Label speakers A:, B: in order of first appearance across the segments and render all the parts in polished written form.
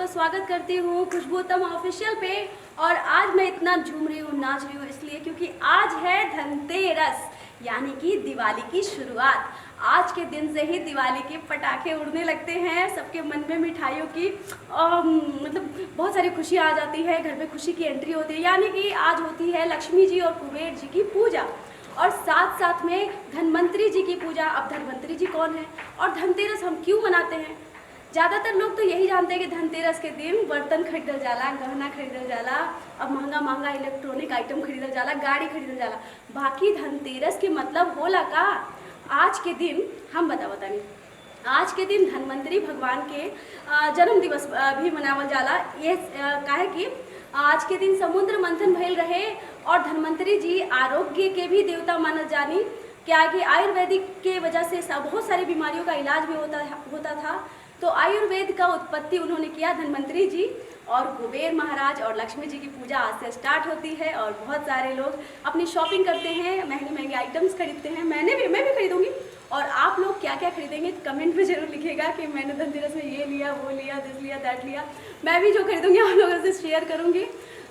A: आपका स्वागत करती हूँ खुशबू उत्तम ऑफिशियल पे। और आज मैं इतना झूम रही हूँ, नाच रही हूँ इसलिए क्योंकि आज है धनतेरस, यानी कि दिवाली की शुरुआत। आज के दिन से ही दिवाली के पटाखे उड़ने लगते हैं, सबके मन में मिठाइयों की मतलब बहुत सारी खुशियाँ आ जाती है, घर में खुशी की एंट्री होती है। यानी कि आज होती है लक्ष्मी जी और कुबेर जी की पूजा और साथ साथ में धनवंतरी जी की पूजा। अब धनवंतरी जी कौन है और धनतेरस हम क्यों मनाते हैं? ज़्यादातर लोग तो यही जानते हैं कि धनतेरस के दिन बर्तन खरीदल जाला, गहना खरीदल जाला, अब महंगा महंगा इलेक्ट्रॉनिक आइटम खरीदल जाला, गाड़ी खरीदल जाला। बाकी धनतेरस के मतलब होला का? आज के दिन हम बतानी आज के दिन धनवंतरी भगवान के जन्म दिवस भी मनावल जाला। ये काहे कि आज के दिन समुद्र मंथन भइल रहे और धनवंतरी जी आरोग्य के भी देवता मानल जानी। क्या कि आयुर्वेदिक के वजह से बहुत सारी बीमारियों का इलाज भी होता था। तो आयुर्वेद का उत्पत्ति उन्होंने किया धनवंतरी जी, और कुबेर महाराज और लक्ष्मी जी की पूजा आज से स्टार्ट होती है। और बहुत सारे लोग अपनी शॉपिंग करते हैं, महंगे महंगे आइटम्स खरीदते हैं। मैं भी खरीदूंगी। और आप लोग क्या क्या खरीदेंगे कमेंट में ज़रूर लिखिएगा कि मैंने धनतेरस में ये लिया, वो लिया, दिस लिया, दैट लिया। मैं भी जो खरीदूंगी आप लोगों से शेयर करूँगी।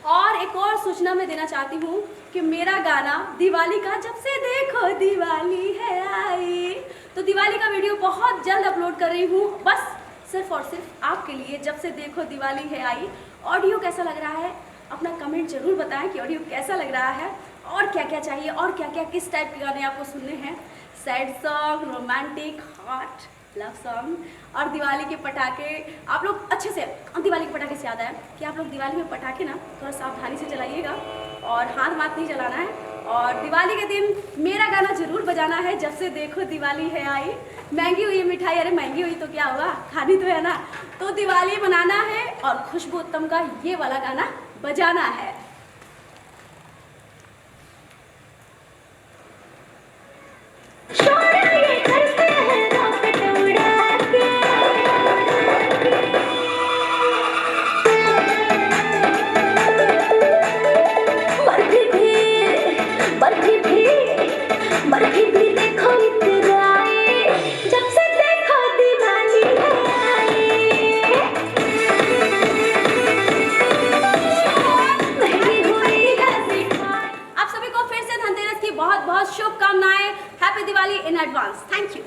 A: और एक और सूचना मैं देना चाहती हूँ कि मेरा गाना दिवाली का जब से देखो दिवाली है आई, तो दिवाली का वीडियो बहुत जल्द अपलोड कर रही हूँ, बस सिर्फ और सिर्फ आपके लिए। जब से देखो दिवाली है आई ऑडियो कैसा लग रहा है, अपना कमेंट जरूर बताएं कि ऑडियो कैसा लग रहा है और क्या क्या चाहिए और क्या क्या किस टाइप के गाने आपको सुनने हैं। Sad song, romantic, hot, love song और दिवाली के पटाखे। आप लोग अच्छे से, दिवाली के पटाखे से याद आया कि आप लोग दिवाली में पटाखे ना थोड़ा सावधानी से चलाइएगा और हाथ नहीं चलाना है। और दिवाली के दिन मेरा गाना जरूर बजाना है, जब से देखो दिवाली है आई। महंगी हुई मिठाई, अरे महंगी हुई तो क्या हुआ, खानी तो है ना। तो दिवाली मनाना है और खुशबू उत्तम का ये वाला गाना बजाना है। बहुत बहुत शुभकामनाएं। Happy Diwali in advance. Thank you.